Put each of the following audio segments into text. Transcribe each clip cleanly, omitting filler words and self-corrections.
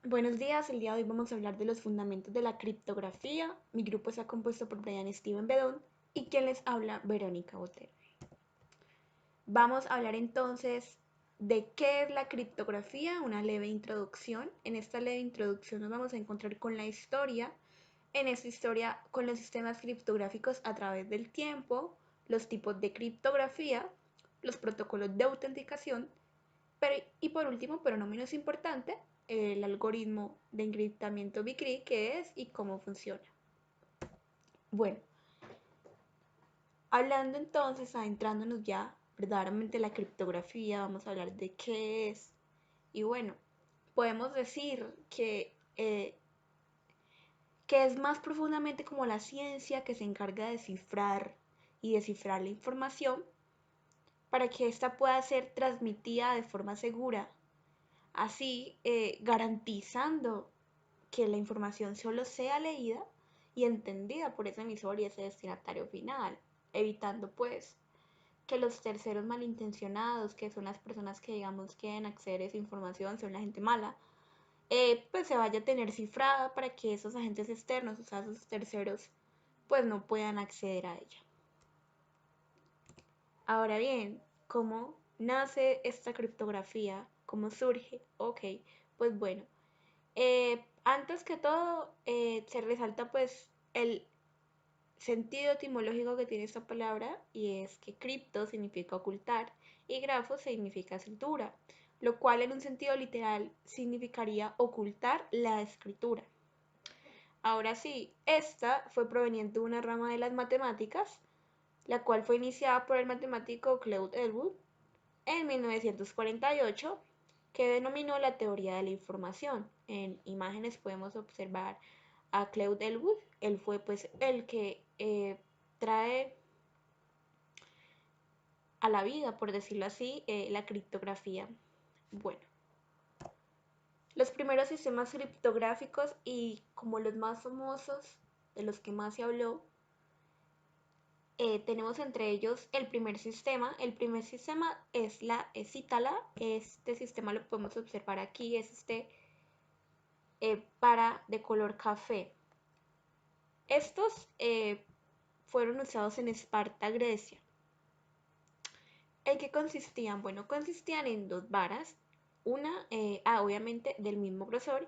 Buenos días, el día de hoy vamos a hablar de los fundamentos de la criptografía. Mi grupo está compuesto por Brian Steven Bedón y quien les habla, Verónica Botero. Vamos a hablar entonces de qué es la criptografía, una leve introducción. En esta leve introducción nos vamos a encontrar con la historia, en esta historia con los sistemas criptográficos a través del tiempo, los tipos de criptografía, los protocolos de autenticación, y por último, pero no menos importante, el algoritmo de encriptamiento Bcry, qué es y cómo funciona. Bueno, hablando entonces, adentrándonos ya verdaderamente en la criptografía, vamos a hablar de qué es. Y bueno, podemos decir que es más profundamente como la ciencia que se encarga de descifrar la información para que ésta pueda ser transmitida de forma segura, así garantizando que la información solo sea leída y entendida por ese emisor y ese destinatario final, evitando pues que los terceros malintencionados, que son las personas que digamos quieren acceder a esa información, son la gente mala, pues se vaya a tener cifrada para que esos agentes externos, o sea, esos terceros, pues no puedan acceder a ella. Ahora bien, ¿cómo nace esta criptografía? ¿Cómo surge? Ok, pues bueno, antes que todo, se resalta pues el sentido etimológico que tiene esta palabra y es que cripto significa ocultar y grafo significa escritura, lo cual en un sentido literal significaría ocultar la escritura. Ahora sí, esta fue proveniente de una rama de las matemáticas, la cual fue iniciada por el matemático Claude Elwood en 1948, que denominó la teoría de la información. En imágenes podemos observar a Claude Elwood. Él fue pues el que trae a la vida, por decirlo así, la criptografía. Bueno, los primeros sistemas criptográficos y como los más famosos, de los que más se habló, tenemos entre ellos el primer sistema. El primer sistema es la Cítala. Este sistema lo podemos observar aquí, es este para de color café. Estos fueron usados en Esparta, Grecia. ¿En qué consistían? Bueno, consistían en dos varas, una, obviamente, del mismo grosor,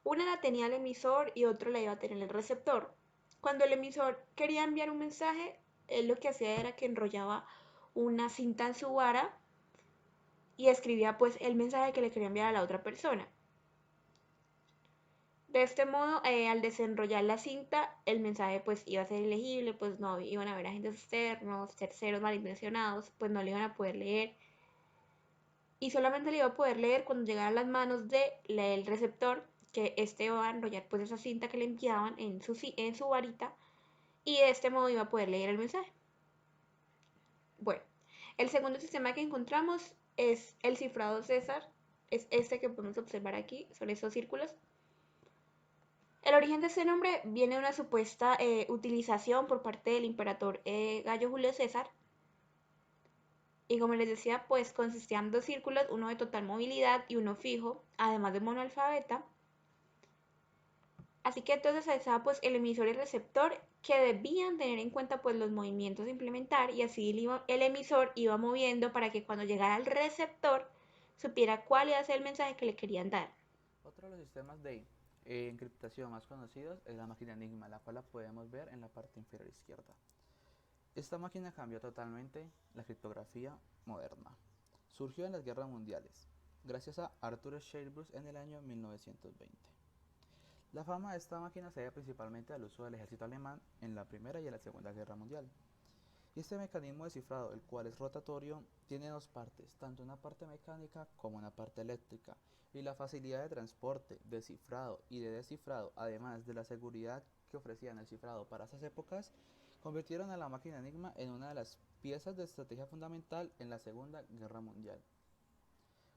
una la tenía el emisor y otra la iba a tener el receptor. Cuando el emisor quería enviar un mensaje, él lo que hacía era que enrollaba una cinta en su vara y escribía pues el mensaje que le quería enviar a la otra persona. De este modo, al desenrollar la cinta, el mensaje pues iba a ser ilegible, pues no iban a haber agentes externos, terceros malintencionados, pues no le iban a poder leer y solamente le iba a poder leer cuando llegara a las manos del receptor, que este iba a enrollar pues esa cinta que le enviaban en su varita y de este modo iba a poder leer el mensaje. Bueno, el segundo sistema que encontramos es el cifrado César, es este que podemos observar aquí, son esos círculos. El origen de este nombre viene de una supuesta utilización por parte del emperador Gallo Julio César. Y como les decía, pues consistían dos círculos, uno de total movilidad y uno fijo, además de monoalfabeta. Así que entonces estaba pues el emisor y el receptor que debían tener en cuenta pues los movimientos a implementar y así el emisor iba moviendo para que cuando llegara al receptor supiera cuál iba a ser el mensaje que le querían dar. Otro de los sistemas de encriptación más conocidos es la máquina Enigma, la cual la podemos ver en la parte inferior izquierda. Esta máquina cambió totalmente la criptografía moderna. Surgió en las guerras mundiales, gracias a Arthur Scherbrus en el año 1920. La fama de esta máquina se debe principalmente al uso del ejército alemán en la Primera y en la Segunda Guerra Mundial. Y este mecanismo de cifrado, el cual es rotatorio, tiene dos partes, tanto una parte mecánica como una parte eléctrica, y la facilidad de transporte, de cifrado y de descifrado, además de la seguridad que ofrecían el cifrado para esas épocas, convirtieron a la máquina Enigma en una de las piezas de estrategia fundamental en la Segunda Guerra Mundial.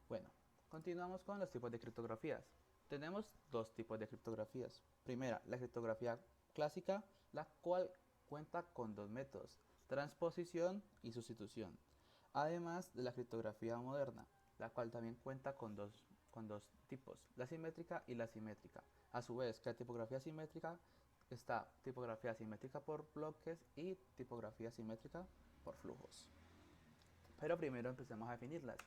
Bueno, continuamos con los tipos de criptografías. Tenemos dos tipos de criptografías. Primera, la criptografía clásica, la cual cuenta con dos métodos, transposición y sustitución. Además de la criptografía moderna, la cual también cuenta con dos con dos tipos, la simétrica y la simétrica. A su vez, que la tipografía simétrica está tipografía simétrica por bloques y tipografía simétrica por flujos. Pero primero empecemos a definirlas.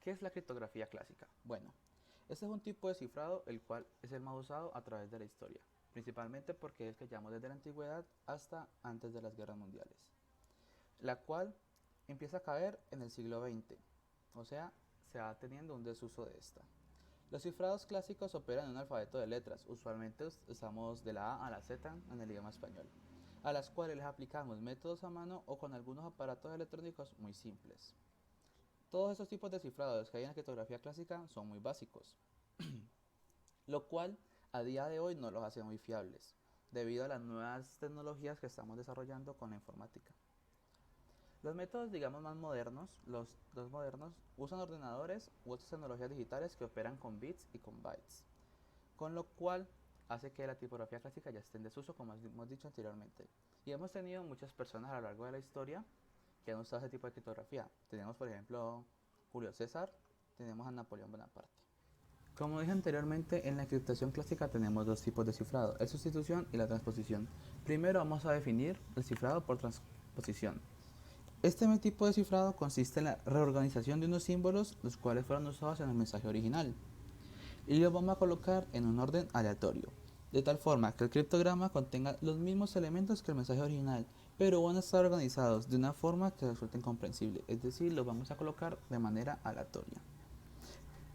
¿Qué es la criptografía clásica? Bueno, este es un tipo de cifrado el cual es el más usado a través de la historia, principalmente porque es el que llevamos desde la antigüedad hasta antes de las guerras mundiales, la cual empieza a caer en el siglo XX, o sea, se va teniendo un desuso de esta. Los cifrados clásicos operan en un alfabeto de letras, usualmente usamos de la A a la Z en el idioma español, a las cuales les aplicamos métodos a mano o con algunos aparatos electrónicos muy simples. Todos estos tipos de cifrados que hay en la criptografía clásica son muy básicos, lo cual a día de hoy no los hace muy fiables, debido a las nuevas tecnologías que estamos desarrollando con la informática. Los métodos, digamos, más modernos, los modernos, usan ordenadores u otras tecnologías digitales que operan con bits y con bytes, con lo cual hace que la tipografía clásica ya esté en desuso, como hemos dicho anteriormente. Y hemos tenido muchas personas a lo largo de la historia que han usado ese tipo de criptografía. Tenemos, por ejemplo, Julio César, tenemos a Napoleón Bonaparte. Como dije anteriormente, en la encriptación clásica tenemos dos tipos de cifrado, la sustitución y la transposición. Primero vamos a definir el cifrado por transposición. Este tipo de cifrado consiste en la reorganización de unos símbolos los cuales fueron usados en el mensaje original y los vamos a colocar en un orden aleatorio, de tal forma que el criptograma contenga los mismos elementos que el mensaje original, pero van a estar organizados de una forma que resulte comprensible, es decir, los vamos a colocar de manera aleatoria.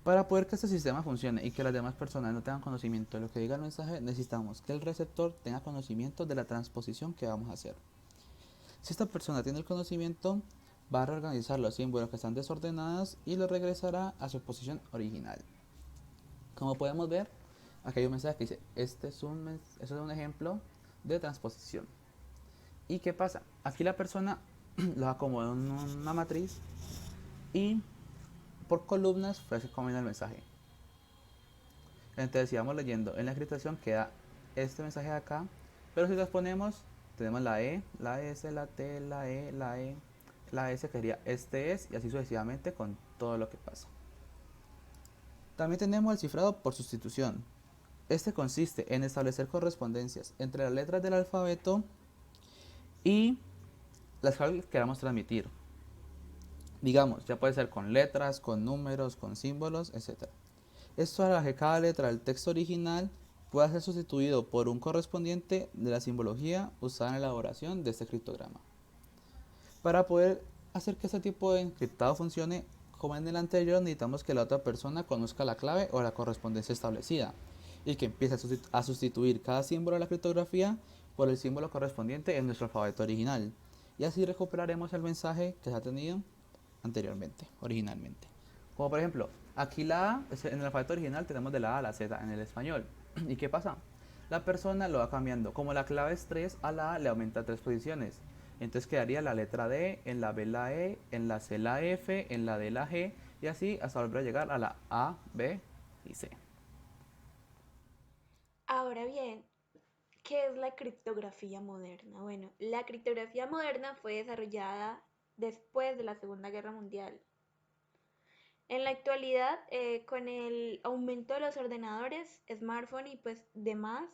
Para poder que este sistema funcione y que las demás personas no tengan conocimiento de lo que diga el mensaje, necesitamos que el receptor tenga conocimiento de la transposición que vamos a hacer. Si esta persona tiene el conocimiento, va a reorganizar los símbolos que están desordenados y los regresará a su posición original. Como podemos ver, aquí hay un mensaje que dice, este es un ejemplo de transposición. ¿Y qué pasa? Aquí la persona lo acomoda en una matriz y por columnas fue comiendo el mensaje. Entonces, si vamos leyendo en la encriptación, queda este mensaje de acá, pero si los ponemos, tenemos la E, la S, la T, la E, la E, la S, que sería este es, y así sucesivamente con todo lo que pasa. También tenemos el cifrado por sustitución. Este consiste en establecer correspondencias entre las letras del alfabeto y las que queramos transmitir. Digamos, ya puede ser con letras, con números, con símbolos, etc. Esto hará que cada letra del texto original pueda ser sustituido por un correspondiente de la simbología usada en la elaboración de este criptograma. Para poder hacer que este tipo de encriptado funcione, como en el anterior, necesitamos que la otra persona conozca la clave o la correspondencia establecida y que empiece a sustituir cada símbolo de la criptografía por el símbolo correspondiente en nuestro alfabeto original. Y así recuperaremos el mensaje que se ha tenido anteriormente, originalmente. Como por ejemplo, aquí la A, en el alfabeto original tenemos de la A a la Z en el español. ¿Y qué pasa? La persona lo va cambiando. Como la clave es 3, a la A le aumenta 3 posiciones. Entonces quedaría la letra D, en la B la E, en la C la F, en la D la G, y así hasta volver a llegar a la A, B y C. Ahora bien, ¿qué es la criptografía moderna? Bueno, la criptografía moderna fue desarrollada después de la Segunda Guerra Mundial. En la actualidad, con el aumento de los ordenadores, smartphone y pues demás,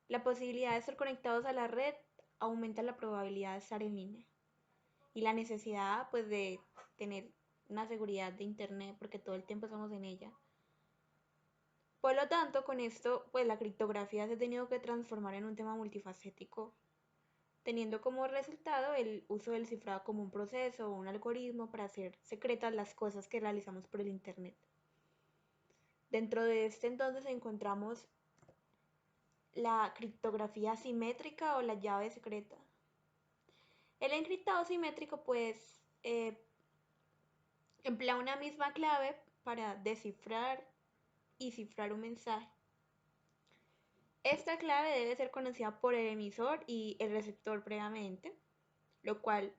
la posibilidad de estar conectados a la red aumenta la probabilidad de estar en línea y la necesidad pues de tener una seguridad de internet porque todo el tiempo estamos en ella. Por lo tanto, con esto, pues la criptografía se ha tenido que transformar en un tema multifacético, teniendo como resultado el uso del cifrado como un proceso o un algoritmo para hacer secretas las cosas que realizamos por el internet. Dentro de este entonces encontramos la criptografía simétrica o la llave secreta. El encriptado simétrico pues emplea una misma clave para descifrar y cifrar un mensaje. Esta clave debe ser conocida por el emisor y el receptor previamente, lo cual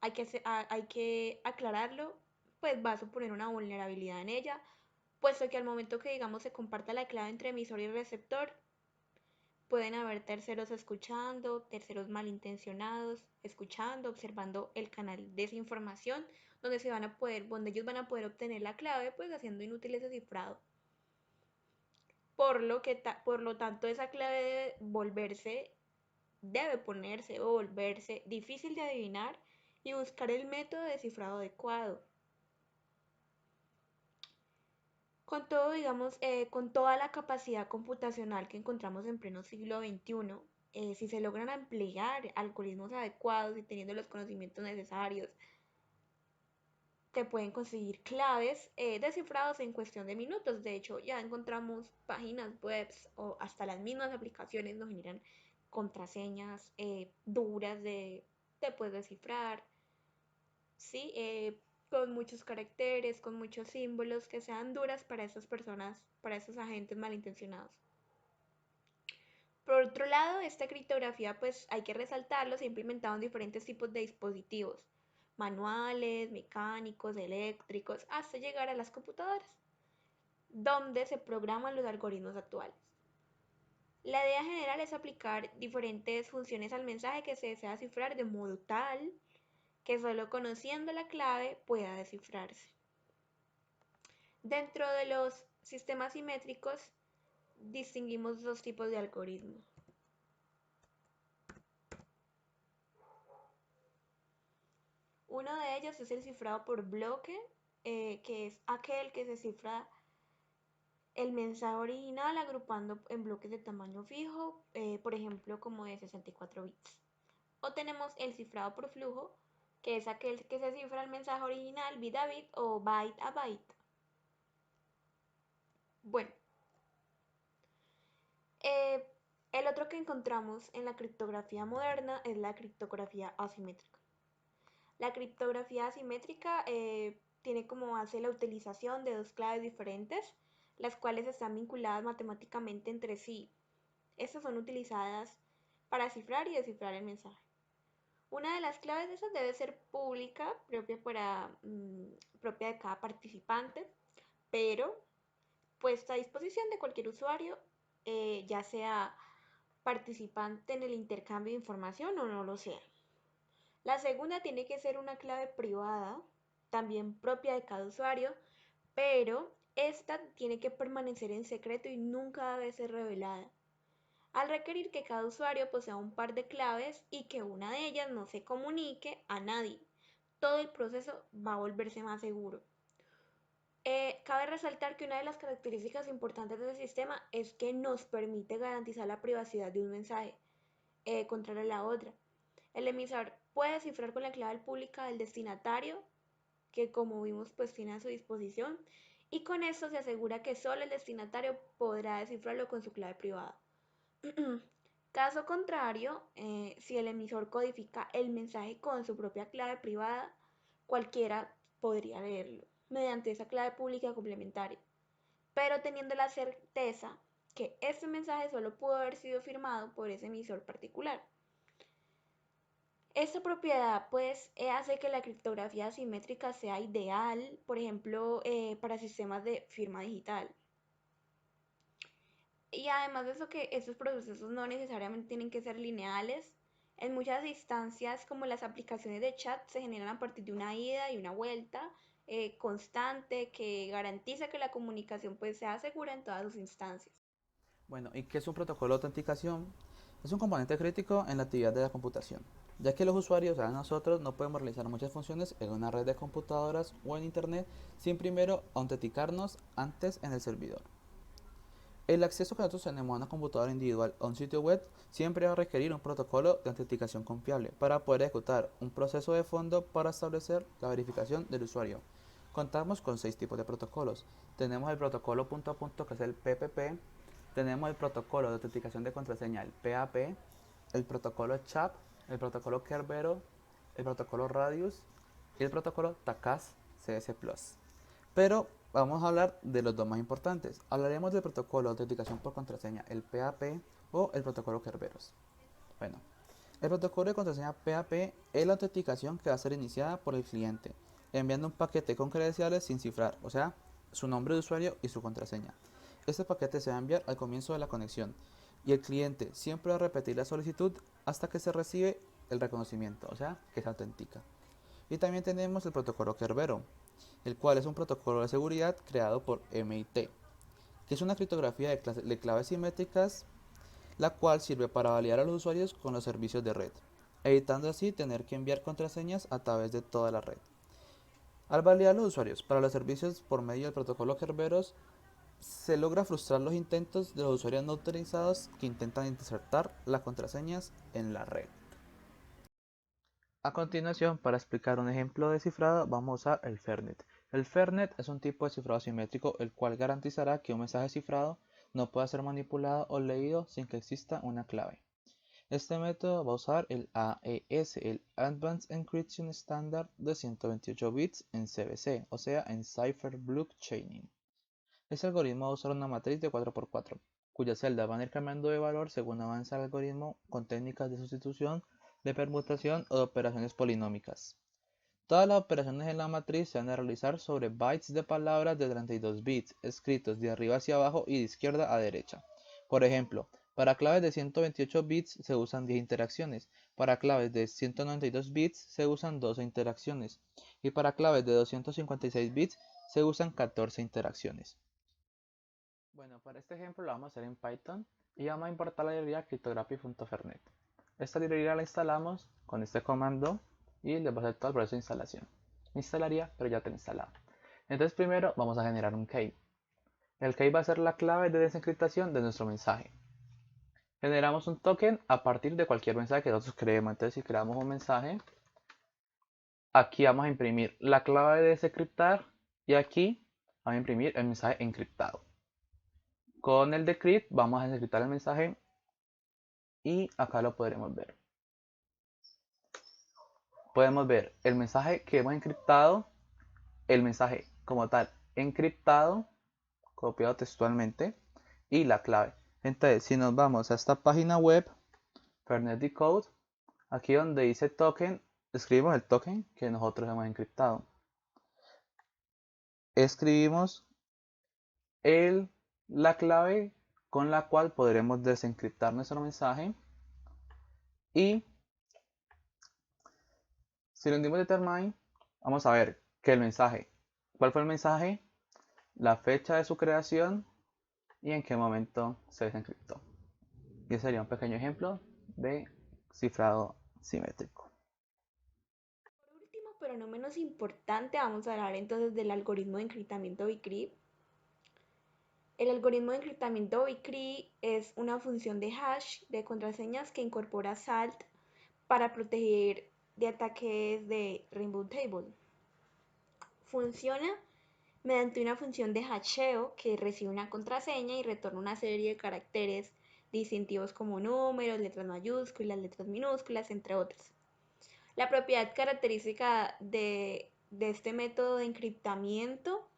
hay que aclararlo, pues va a suponer una vulnerabilidad en ella, puesto que al momento que digamos se comparta la clave entre emisor y receptor, pueden haber terceros escuchando, terceros malintencionados, escuchando, observando el canal de esa información, donde ellos van a poder obtener la clave, pues haciendo inútil ese cifrado. Por lo tanto, esa clave debe ponerse o volverse difícil de adivinar y buscar el método de cifrado adecuado. Con todo, digamos, con toda la capacidad computacional que encontramos en pleno siglo XXI, si se logran emplear algoritmos adecuados y teniendo los conocimientos necesarios, te pueden conseguir claves descifrados en cuestión de minutos. De hecho, ya encontramos páginas web o hasta las mismas aplicaciones nos generan contraseñas duras de pues, descifrar, ¿sí? Con muchos caracteres, con muchos símbolos que sean duras para esas personas, para esos agentes malintencionados. Por otro lado, esta criptografía, pues hay que resaltarlo, se ha implementado en diferentes tipos de dispositivos, manuales, mecánicos, eléctricos, hasta llegar a las computadoras, donde se programan los algoritmos actuales. La idea general es aplicar diferentes funciones al mensaje que se desea cifrar de modo tal que solo conociendo la clave pueda descifrarse. Dentro de los sistemas simétricos distinguimos dos tipos de algoritmos. Uno de ellos es el cifrado por bloque, que es aquel que se cifra el mensaje original agrupando en bloques de tamaño fijo, por ejemplo como de 64 bits. O tenemos el cifrado por flujo, que es aquel que se cifra el mensaje original bit a bit o byte a byte. Bueno, el otro que encontramos en la criptografía moderna es la criptografía asimétrica. La criptografía asimétrica tiene como base la utilización de dos claves diferentes, las cuales están vinculadas matemáticamente entre sí. Estas son utilizadas para cifrar y descifrar el mensaje. Una de las claves de esas debe ser pública, propia de cada participante, pero puesta a disposición de cualquier usuario, ya sea participante en el intercambio de información o no lo sea. La segunda tiene que ser una clave privada, también propia de cada usuario, pero esta tiene que permanecer en secreto y nunca debe ser revelada, al requerir que cada usuario posea un par de claves y que una de ellas no se comunique a nadie. Todo el proceso va a volverse más seguro. Cabe resaltar que una de las características importantes del sistema es que nos permite garantizar la privacidad de un mensaje, contrario a la otra. El emisor puede cifrar con la clave pública del destinatario, que como vimos pues tiene a su disposición, y con esto se asegura que solo el destinatario podrá descifrarlo con su clave privada. Caso contrario, si el emisor codifica el mensaje con su propia clave privada, cualquiera podría leerlo mediante esa clave pública complementaria, pero teniendo la certeza que este mensaje solo pudo haber sido firmado por ese emisor particular. Esta propiedad pues hace que la criptografía asimétrica sea ideal, por ejemplo, para sistemas de firma digital. Y además de eso que estos procesos no necesariamente tienen que ser lineales. En muchas instancias, como las aplicaciones de chat, se generan a partir de una ida y una vuelta constante que garantiza que la comunicación pues sea segura en todas sus instancias. Bueno, ¿y qué es un protocolo de autenticación? Es un componente crítico en la actividad de la computación, ya que los usuarios, o sea, nosotros, no podemos realizar muchas funciones en una red de computadoras o en Internet sin primero autenticarnos antes en el servidor. El acceso que nosotros tenemos a una computadora individual o a un sitio web siempre va a requerir un protocolo de autenticación confiable para poder ejecutar un proceso de fondo para establecer la verificación del usuario. Contamos con 6 tipos de protocolos. Tenemos el protocolo punto a punto, que es el PPP. Tenemos el protocolo de autenticación de contraseña, el PAP. El protocolo CHAP, el protocolo Kerberos, el protocolo Radius y el protocolo TACAS CS Plus. Pero vamos a hablar de los dos más importantes. Hablaremos del protocolo de autenticación por contraseña, el PAP, o el protocolo Kerberos. Bueno, el protocolo de contraseña PAP es la autenticación que va a ser iniciada por el cliente, enviando un paquete con credenciales sin cifrar, o sea, su nombre de usuario y su contraseña. Este paquete se va a enviar al comienzo de la conexión, y el cliente siempre va a repetir la solicitud hasta que se recibe el reconocimiento, o sea, que se autentica. Y también tenemos el protocolo Kerbero, el cual es un protocolo de seguridad creado por MIT, que es una criptografía de claves simétricas, la cual sirve para validar a los usuarios con los servicios de red, evitando así tener que enviar contraseñas a través de toda la red. Al validar a los usuarios para los servicios por medio del protocolo Kerberos, se logra frustrar los intentos de los usuarios no autorizados que intentan insertar las contraseñas en la red. A continuación, para explicar un ejemplo de cifrado, vamos a usar el Fernet. El Fernet es un tipo de cifrado simétrico el cual garantizará que un mensaje cifrado no pueda ser manipulado o leído sin que exista una clave. Este método va a usar el AES, el Advanced Encryption Standard de 128 bits en CBC, o sea, en Cipher Block Chaining. Este algoritmo va a usar una matriz de 4x4, cuyas celdas van a ir cambiando de valor según avanza el algoritmo con técnicas de sustitución, de permutación o de operaciones polinómicas. Todas las operaciones en la matriz se van a realizar sobre bytes de palabras de 32 bits, escritos de arriba hacia abajo y de izquierda a derecha. Por ejemplo, para claves de 128 bits se usan 10 interacciones, para claves de 192 bits se usan 12 interacciones, y para claves de 256 bits se usan 14 interacciones. Bueno, para este ejemplo lo vamos a hacer en Python y vamos a importar la librería cryptography.fernet. Esta librería la instalamos con este comando y les va a hacer todo el proceso de instalación. Instalaría, pero ya está instalado. Entonces primero vamos a generar un key. El key va a ser la clave de desencriptación de nuestro mensaje. Generamos un token a partir de cualquier mensaje que nosotros creemos. Entonces si creamos un mensaje, aquí vamos a imprimir la clave de desencriptar y aquí vamos a imprimir el mensaje encriptado. Con el decrypt vamos a desencriptar el mensaje y acá lo podremos ver. Podemos ver el mensaje que hemos encriptado, el mensaje como tal encriptado, copiado textualmente, y la clave. Entonces, si nos vamos a esta página web, Fernet Decode, aquí donde dice token, escribimos el token que nosotros hemos encriptado. Escribimos la clave con la cual podremos desencriptar nuestro mensaje y si lo hundimos de Determine, vamos a ver que el mensaje, cuál fue el mensaje, la fecha de su creación y en qué momento se desencriptó. Y ese sería un pequeño ejemplo de cifrado simétrico. Por último, pero no menos importante, vamos a hablar entonces del algoritmo de encriptamiento Bcrypt. El algoritmo de encriptamiento Bcrypt es una función de hash de contraseñas que incorpora SALT para proteger de ataques de Rainbow Table. Funciona mediante una función de hasheo que recibe una contraseña y retorna una serie de caracteres distintivos como números, letras mayúsculas, letras minúsculas, entre otros. La propiedad característica de este método de encriptamiento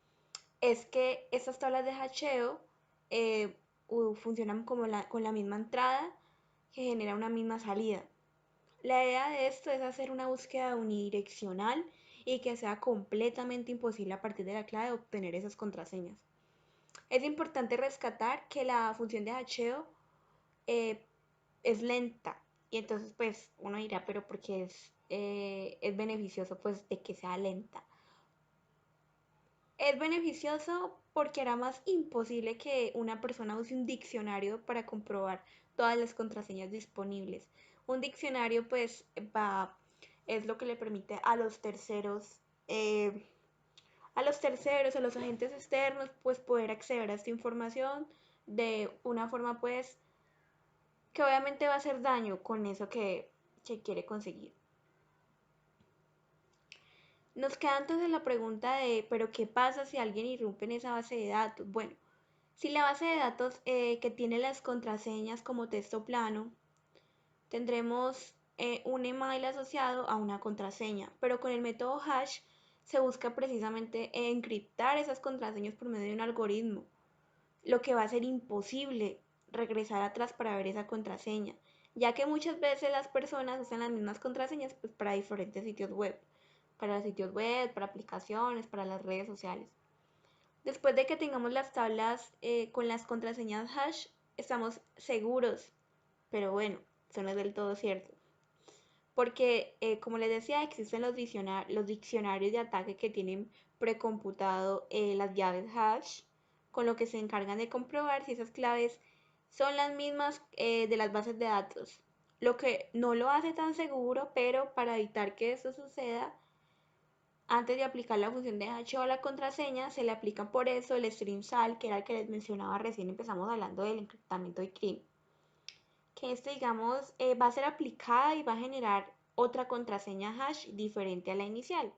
es que estas tablas de hasheo funcionan como con la misma entrada que genera una misma salida. La idea de esto es hacer una búsqueda unidireccional y que sea completamente imposible a partir de la clave obtener esas contraseñas. Es importante rescatar que la función de hasheo eh, es lenta y entonces pues uno dirá, pero porque es beneficioso pues de que sea lenta. Es beneficioso porque hará más imposible que una persona use un diccionario para comprobar todas las contraseñas disponibles. Un diccionario pues es lo que le permite a los agentes externos pues poder acceder a esta información de una forma pues que obviamente va a hacer daño con eso que quiere conseguir. Nos queda entonces la pregunta de, ¿pero qué pasa si alguien irrumpe en esa base de datos? Bueno, si la base de datos que tiene las contraseñas como texto plano, tendremos un email asociado a una contraseña, pero con el método hash se busca precisamente encriptar esas contraseñas por medio de un algoritmo, lo que va a ser imposible regresar atrás para ver esa contraseña, ya que muchas veces las personas usan las mismas contraseñas pues, para diferentes sitios web, para aplicaciones, para las redes sociales. Después de que tengamos las tablas con las contraseñas hash, estamos seguros, pero bueno, eso no es del todo cierto. Porque, como les decía, existen los diccionarios de ataque que tienen precomputado las llaves hash, con lo que se encargan de comprobar si esas claves son las mismas de las bases de datos. Lo que no lo hace tan seguro, pero para evitar que esto suceda, antes de aplicar la función de hash o la contraseña, se le aplica por eso el string sal, que era el que les mencionaba recién, empezamos hablando del encriptamiento de CRIM, que este, digamos, va a ser aplicada y va a generar otra contraseña hash diferente a la inicial.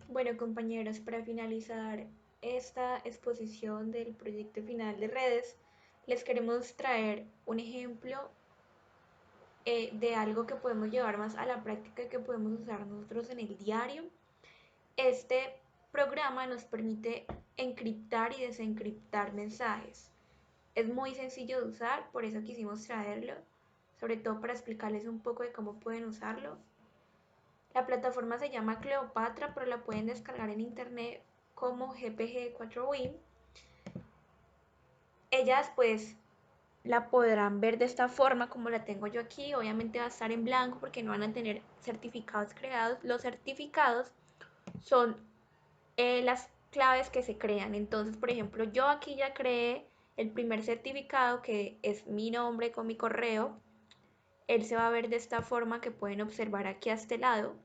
Bueno, compañeros, para finalizar esta exposición del proyecto final de redes, les queremos traer un ejemplo de algo que podemos llevar más a la práctica, que podemos usar nosotros en el diario. Este programa nos permite encriptar y desencriptar mensajes. Es muy sencillo de usar, por eso quisimos traerlo, sobre todo para explicarles un poco de cómo pueden usarlo. La plataforma se llama Cleopatra, pero la pueden descargar en internet como GPG 4Win. Ellas pues la podrán ver de esta forma como la tengo yo aquí. Obviamente va a estar en blanco porque no van a tener certificados creados. Los certificados son las claves que se crean. Entonces, por ejemplo, yo aquí ya creé el primer certificado, que es mi nombre con mi correo. Él se va a ver de esta forma, que pueden observar aquí a este lado.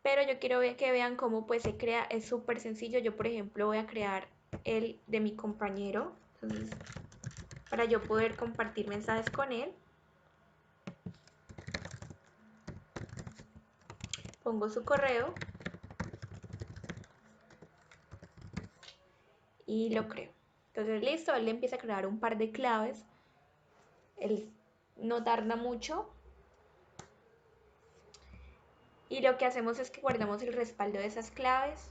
Pero yo quiero que vean cómo pues se crea, es súper sencillo. Yo, por ejemplo, voy a crear el de mi compañero. Entonces, para yo poder compartir mensajes con él, pongo su correo y lo creo. Entonces, listo, él empieza a crear un par de claves. Él no tarda mucho. Y lo que hacemos es que guardamos el respaldo de esas claves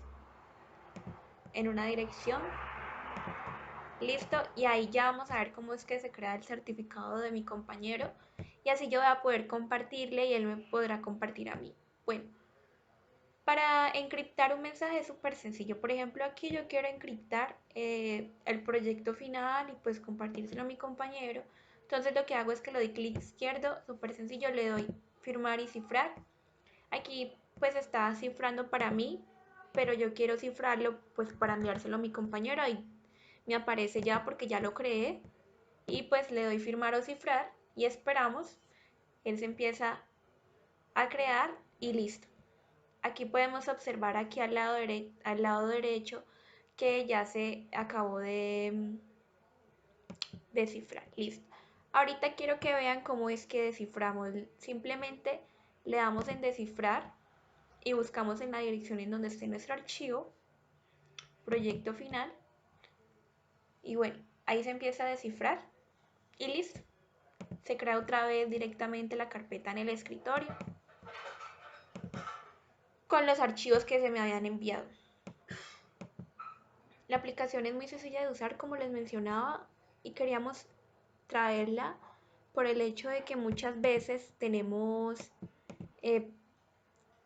en una dirección. Listo, y ahí ya vamos a ver cómo es que se crea el certificado de mi compañero. Y así yo voy a poder compartirle y él me podrá compartir a mí. Bueno, para encriptar un mensaje es súper sencillo. Por ejemplo, aquí yo quiero encriptar el proyecto final y pues compartírselo a mi compañero. Entonces lo que hago es que le doy clic izquierdo, súper sencillo, le doy firmar y cifrar. Aquí pues está cifrando para mí, pero yo quiero cifrarlo pues para enviárselo a mi compañero y me aparece ya porque ya lo creé. Y pues le doy firmar o cifrar y esperamos. Él se empieza a crear y listo. Aquí podemos observar aquí al lado derecho que ya se acabó de descifrar. Listo. Ahorita quiero que vean cómo es que desciframos. Simplemente le damos en descifrar y buscamos en la dirección en donde esté nuestro archivo, proyecto final. Y bueno, ahí se empieza a descifrar y listo. Se crea otra vez directamente la carpeta en el escritorio con los archivos que se me habían enviado. La aplicación es muy sencilla de usar, como les mencionaba, y queríamos traerla por el hecho de que muchas veces eh,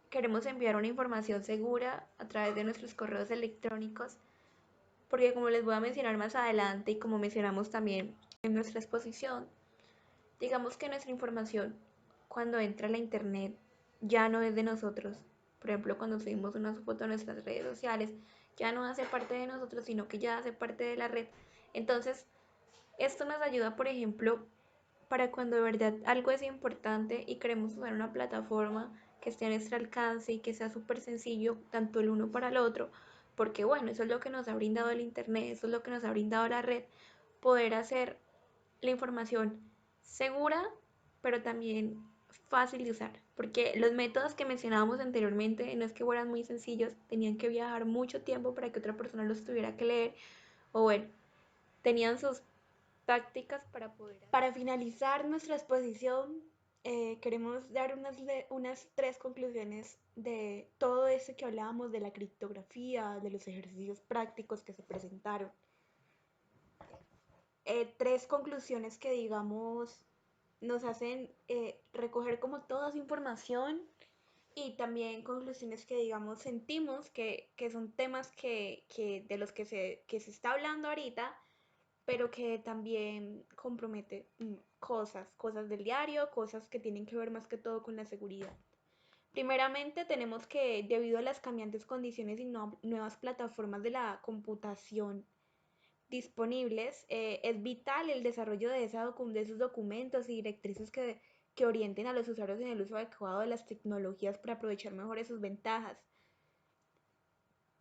queremos enviar una información segura a través de nuestros correos electrónicos, porque como les voy a mencionar más adelante y como mencionamos también en nuestra exposición, digamos que nuestra información cuando entra a la internet ya no es de nosotros. Por ejemplo, cuando subimos una foto a nuestras redes sociales, ya no hace parte de nosotros, sino que ya hace parte de la red. Entonces, esto nos ayuda, por ejemplo, para cuando de verdad algo es importante y queremos usar una plataforma que esté a nuestro alcance y que sea súper sencillo, tanto el uno para el otro, porque bueno, eso es lo que nos ha brindado el internet, eso es lo que nos ha brindado la red, poder hacer la información segura, pero también fácil de usar, porque los métodos que mencionábamos anteriormente no es que fueran muy sencillos, tenían que viajar mucho tiempo para que otra persona los tuviera que leer, o bueno, tenían sus tácticas para poder. Para finalizar nuestra exposición, queremos dar unas tres conclusiones de todo eso que hablábamos de la criptografía, de los ejercicios prácticos que se presentaron. Tres conclusiones que digamos nos hacen recoger como toda esa información y también conclusiones que digamos sentimos que son temas que de los que se está hablando ahorita pero que también compromete cosas del diario, cosas que tienen que ver más que todo con la seguridad. Primeramente, tenemos que, debido a las cambiantes condiciones y nuevas plataformas de la computación disponibles, es vital el desarrollo de esos documentos y directrices que orienten a los usuarios en el uso adecuado de las tecnologías para aprovechar mejor sus ventajas.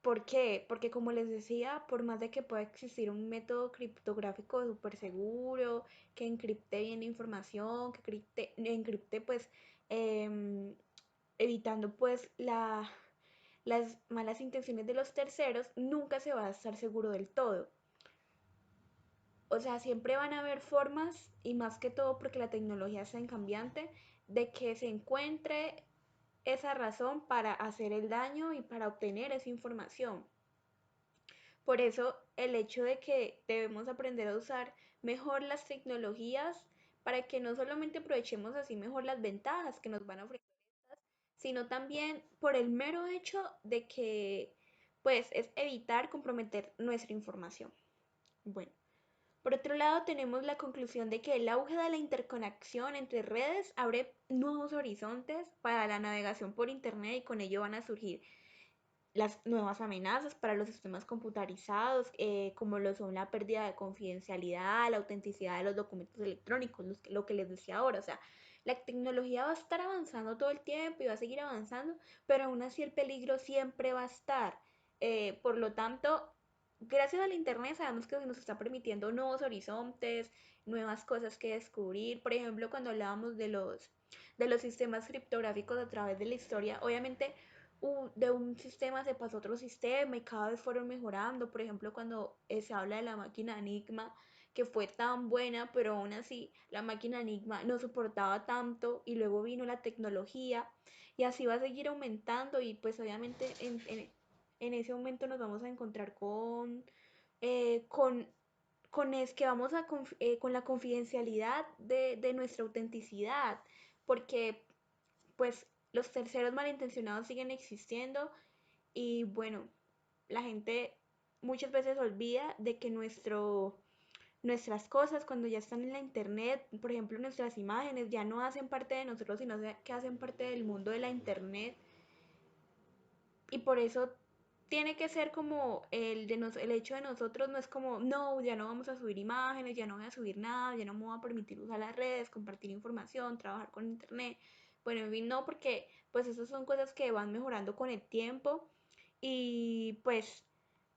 ¿Por qué? Porque como les decía, por más de que pueda existir un método criptográfico súper seguro, que encripte bien la información, que encripte pues em, evitando pues las malas intenciones de los terceros, nunca se va a estar seguro del todo. O sea, siempre van a haber formas, y más que todo porque la tecnología está en cambiante, de que se encuentre esa razón para hacer el daño y para obtener esa información. Por eso el hecho de que debemos aprender a usar mejor las tecnologías para que no solamente aprovechemos así mejor las ventajas que nos van a ofrecer estas, sino también por el mero hecho de que pues es evitar comprometer nuestra información. Bueno, por otro lado tenemos la conclusión de que el auge de la interconexión entre redes abre nuevos horizontes para la navegación por internet y con ello van a surgir las nuevas amenazas para los sistemas computarizados, como lo son la pérdida de confidencialidad, la autenticidad de los documentos electrónicos, lo que les decía ahora, o sea, la tecnología va a estar avanzando todo el tiempo y va a seguir avanzando, pero aún así el peligro siempre va a estar. Por lo tanto, gracias al Internet sabemos que nos está permitiendo nuevos horizontes, nuevas cosas que descubrir. Por ejemplo, cuando hablábamos de los sistemas criptográficos a través de la historia, obviamente de un sistema se pasó a otro sistema y cada vez fueron mejorando. Por ejemplo, cuando se habla de la máquina Enigma, que fue tan buena, pero aún así la máquina Enigma no soportaba tanto y luego vino la tecnología y así va a seguir aumentando y pues obviamente en ese momento nos vamos a encontrar eh, con, con es que vamos con la confidencialidad de nuestra autenticidad, porque pues los terceros malintencionados siguen existiendo y bueno, la gente muchas veces olvida de que nuestras cosas cuando ya están en la internet, por ejemplo nuestras imágenes, ya no hacen parte de nosotros, sino que hacen parte del mundo de la internet y por eso tiene que ser como el hecho de nosotros no es como, no, ya no vamos a subir imágenes, ya no voy a subir nada, ya no me voy a permitir usar las redes, compartir información, trabajar con internet. Bueno, en fin, no, porque pues esas son cosas que van mejorando con el tiempo y pues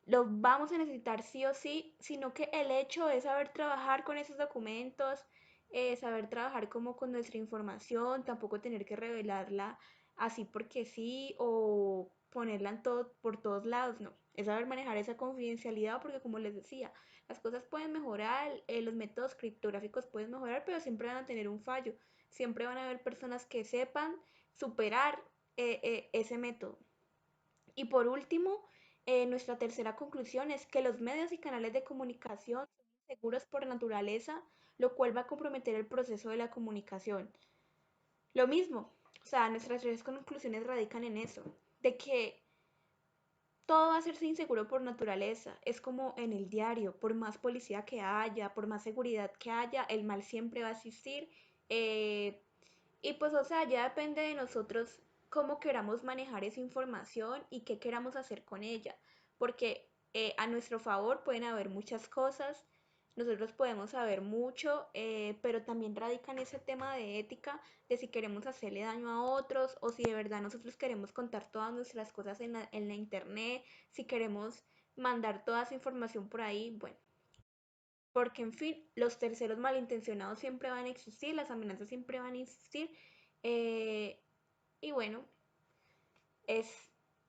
lo vamos a necesitar sí o sí, sino que el hecho de saber trabajar con esos documentos, saber trabajar como con nuestra información, tampoco tener que revelarla así porque sí o ponerla por todos lados, no. Es saber manejar esa confidencialidad porque como les decía, las cosas pueden mejorar, los métodos criptográficos pueden mejorar, pero siempre van a tener un fallo. Siempre van a haber personas que sepan superar ese método. Y por último, nuestra tercera conclusión es que los medios y canales de comunicación son inseguros por naturaleza, lo cual va a comprometer el proceso de la comunicación. Lo mismo, o sea, nuestras tres conclusiones radican en eso, de que todo va a ser inseguro por naturaleza. Es como en el diario, por más policía que haya, por más seguridad que haya, el mal siempre va a existir. eh, y pues, o sea, ya depende de nosotros cómo queramos manejar esa información y qué queramos hacer con ella. Porque a nuestro favor pueden haber muchas cosas, nosotros podemos saber mucho, pero también radica en ese tema de ética, de si queremos hacerle daño a otros o si de verdad nosotros queremos contar todas nuestras cosas en la internet, si queremos mandar toda esa información por ahí, bueno. Porque, en fin, los terceros malintencionados siempre van a existir, las amenazas siempre van a existir. eh, y bueno, es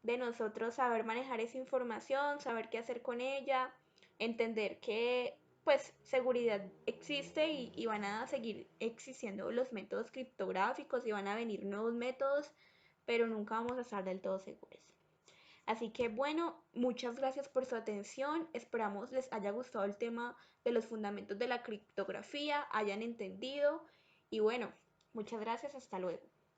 de nosotros saber manejar esa información, saber qué hacer con ella, entender que pues seguridad existe y van a seguir existiendo los métodos criptográficos y van a venir nuevos métodos, pero nunca vamos a estar del todo seguros. Así que bueno, muchas gracias por su atención. Esperamos les haya gustado el tema de los fundamentos de la criptografía, hayan entendido y bueno, muchas gracias, hasta luego.